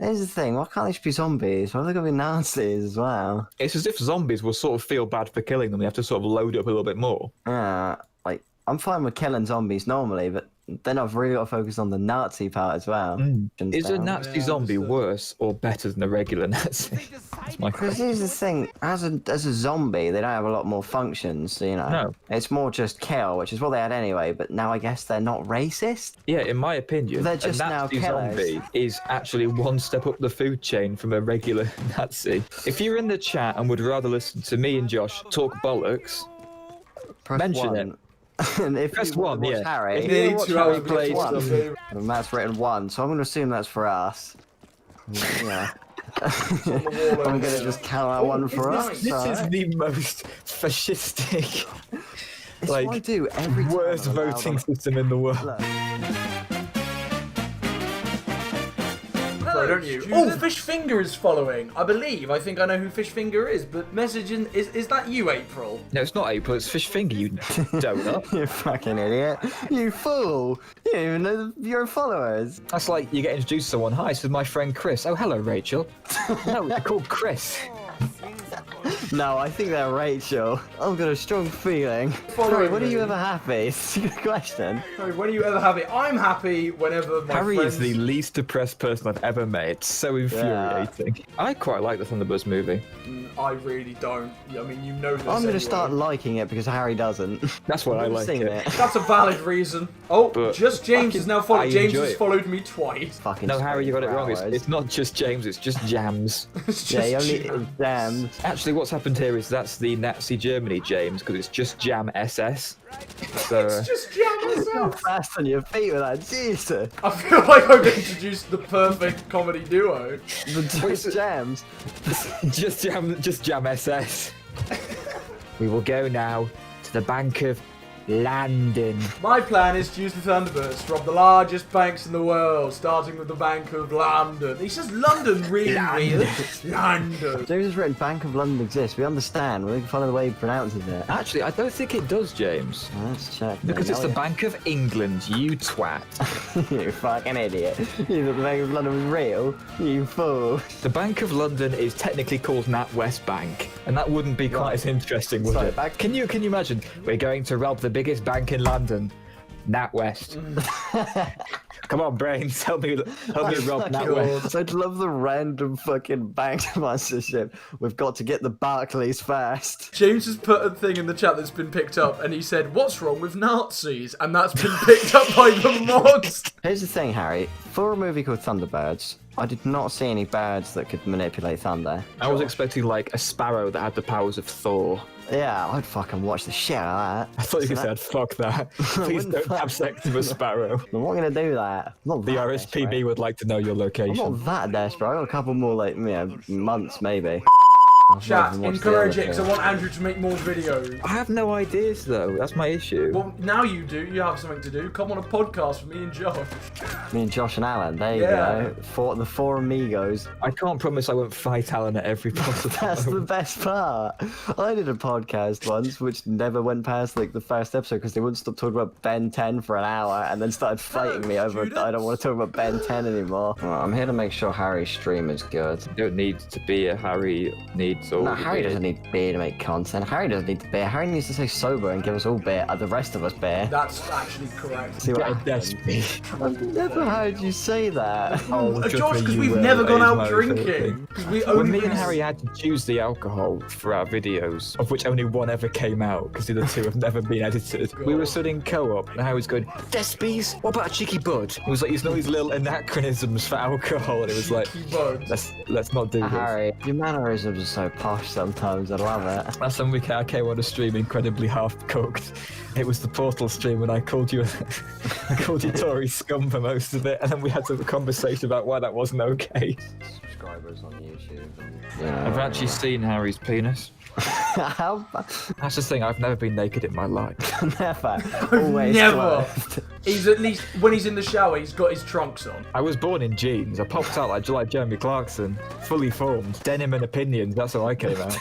Here's the thing, why can't they just be zombies? Why are they gonna be Nazis as well? It's as if zombies will sort of feel bad for killing them. You have to sort of load up a little bit more. Yeah, like, I'm fine with killing zombies normally, but then I've really got to focus on the Nazi part as well. Is a Nazi zombie worse or better than a regular Nazi? That's my Because question. here's the thing, as a zombie, they don't have a lot more functions, you know? No. It's more just kill, which is what they had anyway, but now I guess they're not racist? Yeah, in my opinion, They're just a now Nazi killers. zombie is actually one step up the food chain from a regular Nazi. If you're in the chat and would rather listen to me and Josh talk bollocks, Press mention 1. it. And if Press you one, watch yeah. Harry, If if you you need watch to, Harry I'll play plays some. one, and Matt's written 1, so I'm going to assume that's for us. Yeah. I'm going to just count that one for us. This alright? is the most fascistic, It's what I do every time worst I'm allowed voting on- system in the world. Look. Don't you? Oh, Fishfinger is following. I think I know who Fishfinger is, but messaging is that you, April? No, it's not April, it's Fishfinger, you donut. You fucking idiot. You fool. You don't even know your followers. That's like you get introduced to someone. Hi, this is my friend Chris. Oh, hello, Rachel. No, they're called Chris. No, I think they're Rachel. I've got a strong feeling. Harry, when are you ever happy? It's a good question. Sorry, when are you ever happy? I'm happy whenever my Harry friends... is the least depressed person I've ever met. It's so infuriating. I quite like the Thunderbirds movie. I really don't. I mean, you know this I'm going anyway. to start liking it because Harry doesn't. That's why I I've like seen it. That's a valid reason. Oh, But just James is now followed. I James enjoy has it. followed me twice. Fucking No, Harry, you got it 24 wrong. hours. It's not just James, it's just Jams. It's Yeah, just you only damned. Actually, what's happened here is that's the Nazi Germany James, because it's just Jam SS. So, It's just Jam You're myself. fast on your feet with that, Jesus. I feel like I've introduced the perfect comedy duo. The twist jams. just Jam SS. We will go now to the Bank of London. My plan is to use the Thunderbirds to rob the largest banks in the world, starting with the Bank of London. He says London really weird. London. James has written Bank of London exists. We understand. We can follow the way he pronounces it. Actually, I don't think it does, James. Let's check. Because then. it's the Bank of England, you twat. You fucking idiot. You thought the Bank of London was real? You fool. The Bank of London is technically called NatWest Bank, and that wouldn't be quite as interesting, would Sorry, it? Can you imagine? We're going to rob the biggest bank in London, NatWest. Come on, brains, help me rob NatWest. I'd love the random fucking bank sponsorship. We've got to get the Barclays first. James has put a thing in the chat that's been picked up, and he said, "What's wrong with Nazis?" And that's been picked up by the mods. Here's the thing, Harry. For a movie called Thunderbirds, I did not see any birds that could manipulate thunder. I was expecting like a sparrow that had the powers of Thor. Yeah, I'd fucking watch the shit out of that. I thought you said, fuck that. Please wouldn't don't fuck- have sex with a sparrow. I'm not gonna do that. I'm not The that RSPB desperate. would like to know your I'm location. not that desperate. I got a couple more, like, months maybe. Chat, Watch the encourage other it, because I two. want Andrew to make more videos. I have no ideas though, that's my issue. Well, now you do. You have something to do. Come on a podcast with me and Josh. Me and Josh and Alan, there you Yeah. go. The four amigos. I can't promise I won't fight Alan at every possible That's the moment. best part. I did a podcast once which never went past like the first episode because they wouldn't stop talking about Ben 10 for an hour and then started fighting me over I don't want to talk about Ben 10 anymore. Well, I'm here to make sure Harry's stream is good. You don't need to be a Harry needs all No, the Harry beer. doesn't need beer to make content. Harry doesn't need beer. Harry needs to stay sober and give us all beer, the rest of us beer. That's actually correct. See what Get a happens. Despy. I've never heard you say that. Oh, Josh, because you we've will, never gone that is out my drinking. favourite thing. Because we When only me and Harry had to choose the alcohol for our videos, of which only one ever came out because the other two have never been edited, we were studying co-op and Harry was going, Despies? What about a cheeky bud? It was like using all these little anachronisms for alcohol and it was like, let's not do this. Harry, your mannerisms are so posh sometimes. I love it. Last time I came on a stream incredibly half-cooked. It was the Portal stream when I called you I called you Tory scum for most of it and then we had a conversation about why that wasn't okay. Subscribers on YouTube. I've actually seen Harry's penis. How? That's the thing, I've never been naked in my life. Never. Always never. clothed. He's at least, when he's in the shower, he's got his trunks on. I was born in jeans. I popped out like Jeremy Clarkson, fully formed. Denim and opinions, that's how I came out.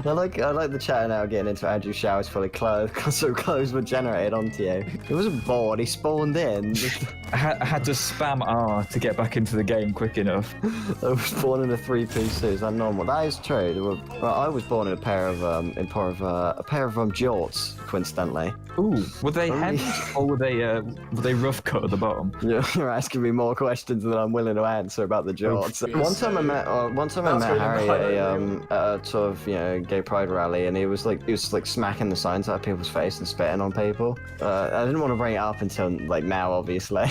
I like the chat now getting into Andrew's showers fully clothed because so clothes were generated onto you. He wasn't bored, he spawned in. I had to spam R to get back into the game quick enough. I was born in a three-piece suit. Is that normal? That is true. Well, I was born in a pair of jorts, coincidentally. Ooh, were they hems or were they rough cut at the bottom? You're asking me more questions than I'm willing to answer about the jorts. One time I met Harry at a sort of gay pride rally, and he was like smacking the signs out of people's face and spitting on people. I didn't want to bring it up until like now, obviously.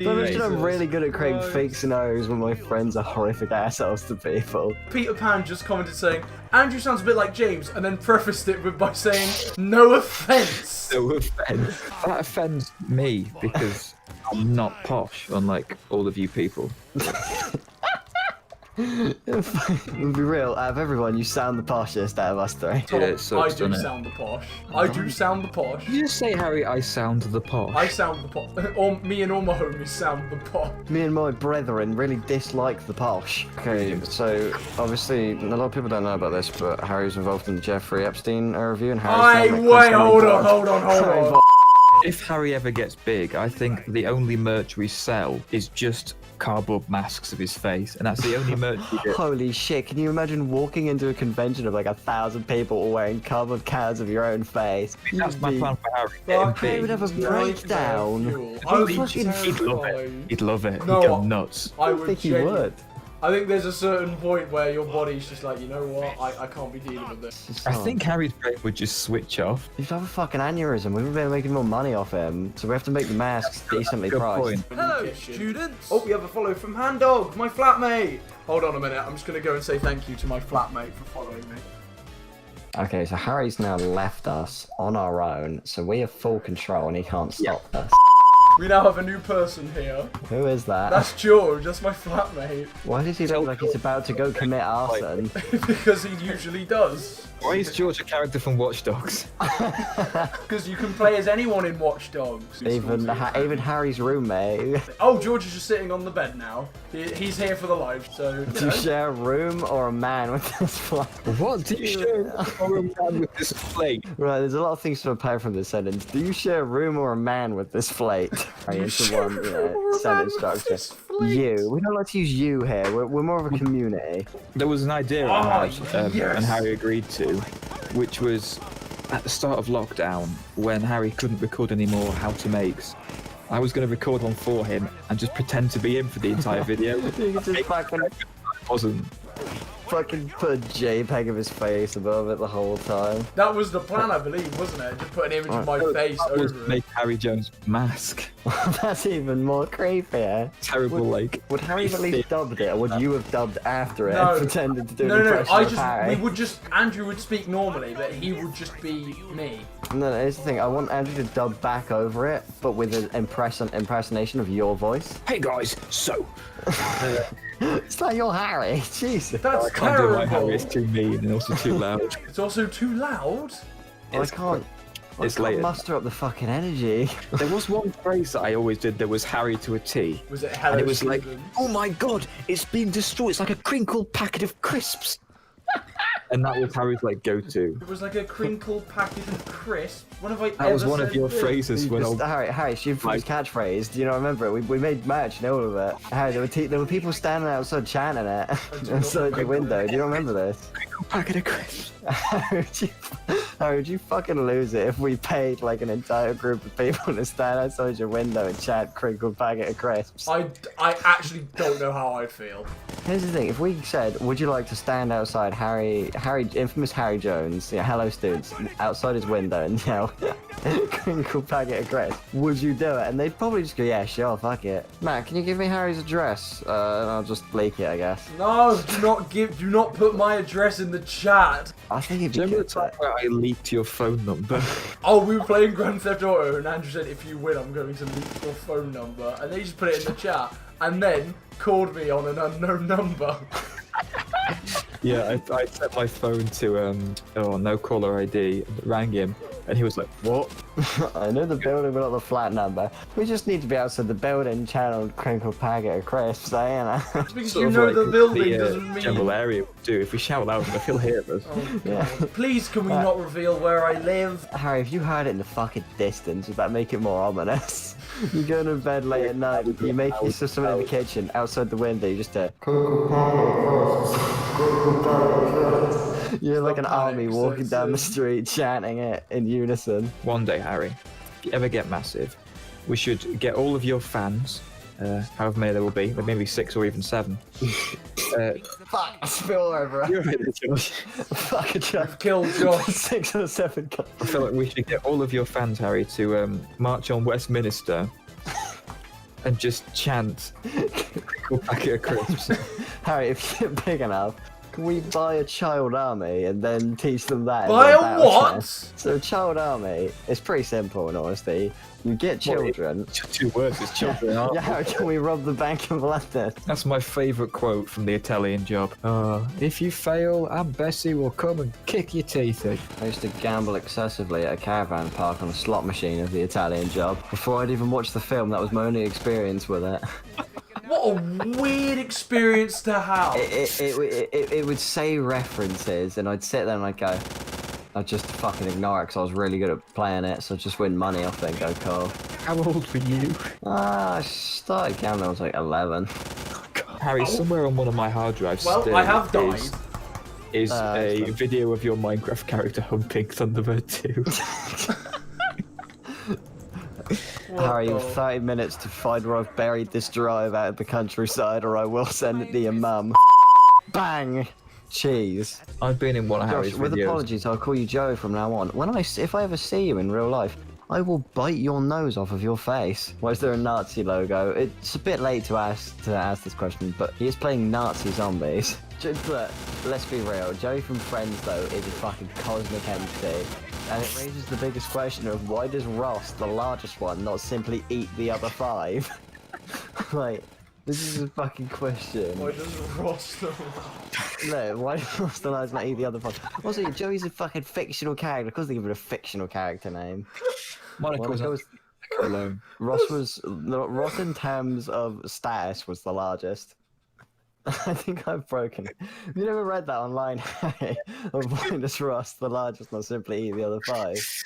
But I'm really good at creating fake scenarios when my friends are horrific assholes to people. Peter Pan just commented saying, Andrew sounds a bit like James, and then prefaced it by saying, no offence. No offence. That offends me because I'm not posh, unlike all of you people. To be real, out of everyone, you sound the poshest out of us three. Yeah, it sucks, I do doesn't it? sound the posh. I do sound the posh. Did you just say, Harry, I sound the posh? I sound the posh. Me and all my homies sound the posh. Me and my brethren really dislike the posh. Okay, so obviously a lot of people don't know about this, but Harry's involved in the Jeffrey Epstein review, and Harry's Hold on. If Harry ever gets big, I think the only merch we sell is just cardboard masks of his face, and that's the only merch we get. Holy shit, can you imagine walking into a convention of like 1,000 people all wearing cardboard cans of your own face? That's my plan for Harry. Getting He big. would have a breakdown. He'd love it. He'd love it. No, He'd go nuts. I don't think he would. I think there's a certain point where your body's just like, you know what, I can't be dealing with this. I think Harry's brain would just switch off. He'd have a fucking aneurysm. We would be making more money off him, so we have to make the masks decently Good priced. point. Hello, students. Oh, we have a follow from Handog, my flatmate. Hold on a minute. I'm just going to go and say thank you to my flatmate for following me. Okay, so Harry's now left us on our own, so we have full control and he can't stop us. We now have a new person here. Who is that? That's George, that's my flatmate. Why does he look like he's about to go commit arson? Because he usually does. Why is George a character from Watch Dogs? Because you can play as anyone in Watch Dogs. Even Harry's roommate. Oh, George is just sitting on the bed now. He's here for the live, so... Do you share a room or a man with this flight? What? Do you share a room with this plate? Right, there's a lot of things to prepare from this sentence. Do you share a room or a man with this flate? Right, into one sentence structure. You. We don't like to use you here. We're more of a community. There was an idea I had, yes. and Harry agreed to, which was at the start of lockdown when Harry couldn't record any more How to Makes. I was going to record one for him and just pretend to be him for the entire video. You could just Wasn't. fucking put a JPEG of his face above it the whole time. That was the plan, I believe, wasn't it? Just put an image of my face That was over it. make Harry Jones mask. That's even more creepier. Terrible, Would Harry have at least dubbed it, or would you have dubbed after it No. and pretended to do an No, impression of Harry? Andrew would speak normally, but he would just be me. No, here's the thing. I want Andrew to dub back over it, but with an impersonation of your voice. Hey guys, so. It's like you're Harry. Jesus. That's I can't do it like terrible. Harry, it's too mean and also too loud. It's also too loud. I can't It's later. muster up the fucking energy. There was one phrase that I always did that was Harry to a T. Was it hello, And it was like, Stephen? oh my god, it's been destroyed. It's like a crinkled packet of crisps. And that was Harry's like go-to. It was like a crinkle packet of crisps. When have I That was ever one of said your this? phrases when Harry, she was catchpahrase. Do you not remember it? We made merch, you know all of it. Harry, there were people standing outside chanting it outside your window. Do you not remember this? crinkled packet of crisps. Harry, would you fucking lose it if we paid like an entire group of people to stand outside your window and chant crinkled packet of crisps? I actually don't know how I'd feel. Here's the thing, if we said, would you like to stand outside infamous Harry Jones, hello students, outside his window and yell, crinkled packet of crisps, would you do it? And they'd probably just go, yeah, sure, fuck it. Matt, can you give me Harry's address? And I'll just leak it, I guess. No, do not put my address in the chat. I think it'd Do you be remember good. the time where I leaked your phone number? Oh, we were playing Grand Theft Auto and Andrew said, if you win, I'm going to leak your phone number. And they just put it in the chat and then called me on an unknown number. Yeah, I set my phone to no caller ID, rang him, And he was like, what? I know the building, but not the flat number. We just need to be outside the building, channeled crinkled packet of crisps, eh? It's because Sort you of know like the building the, doesn't mean... general area would do. If we shout loud enough, he'll hear us. Oh, Yeah. God. Please, can we not reveal where I live? Harry, if you heard it in the fucking distance, would that make it more ominous? You go to bed late at night, you make yourself something in the kitchen, outside the window, you just You're like an army walking down the street chanting it in unison. One day, Harry, if you ever get massive, we should get all of your fans, however many there will be, maybe 6 or even 7. Fuck, I spill over. You're right, Josh. Fuck a joke. Killed Josh. 6 or 7. I feel like we should get all of your fans, Harry, to march on Westminster and just chant "Cool packet of crisps." Harry, if you're big enough, can we buy a child army and then teach them that? Buy as a battle what? plan? So a child army is pretty simple in honesty. You get children. 2 words, it's children, aren't Yeah, Harry, can we rob the Bank of London? That's my favourite quote from the Italian Job. If you fail, Aunt Bessie will come and kick your teeth in. I used to gamble excessively at a caravan park on a slot machine of the Italian Job. Before I'd even watched the film, that was my only experience with it. What a weird experience to have. It would say references, and I'd sit there and I'd go, I'd just fucking ignore it because I was really good at playing it, so I'd just win money off it and go cool. How old were you? I started gambling when I was like 11. Harry, somewhere on one of my hard drives Well, still I have died. is a excellent. video of your Minecraft character humping Thunderbird 2. Harry, you the- have 30 minutes to find where I've buried this drive out of the countryside, or I will send it to your mum. Bang! Cheese. I've been in one of Josh, Harry's with videos. apologies, I'll call you Joe from now on. If I ever see you in real life, I will bite your nose off of your face. Why is there a Nazi logo? It's a bit late to ask this question, but he is playing Nazi zombies. Look, let's be real. Joey from Friends, though, is a fucking cosmic entity. And it raises the biggest question of why does Ross, the largest one, not simply eat the other 5? Like, this is a fucking question. Why does Ross know No, why does Ross the largest not eat the other 5? Also, Joey's a fucking fictional character. Of course they give it a fictional character name. Monica was alone. Ross in terms of status was the largest. I think I've broken it. Have you never read that online, Harry? Of why does Ross the largest not simply eat the other 5?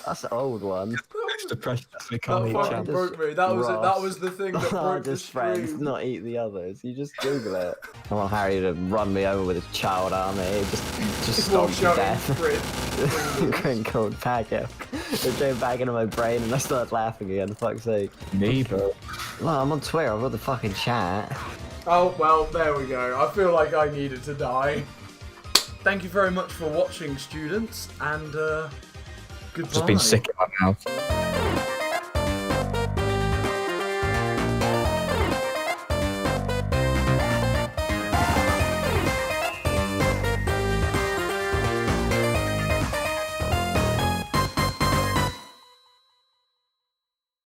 That's an old one. It's depressed. We that? can't eat Fucking champ. broke me. That was it. That Ross, was the thing that The broke the largest friends stream. not eat the others. You just Google it. I want Harry to run me over with his child army. Just stop Walk to shouting death. Fred. Crinkled packet. It came back into my brain and I started laughing again, for fuck's sake. Me, bro. Well, I'm on Twitter, I've got the fucking chat. Oh, well, there we go. I feel like I needed to die. Thank you very much for watching, students, and goodbye. Just been sick in my mouth.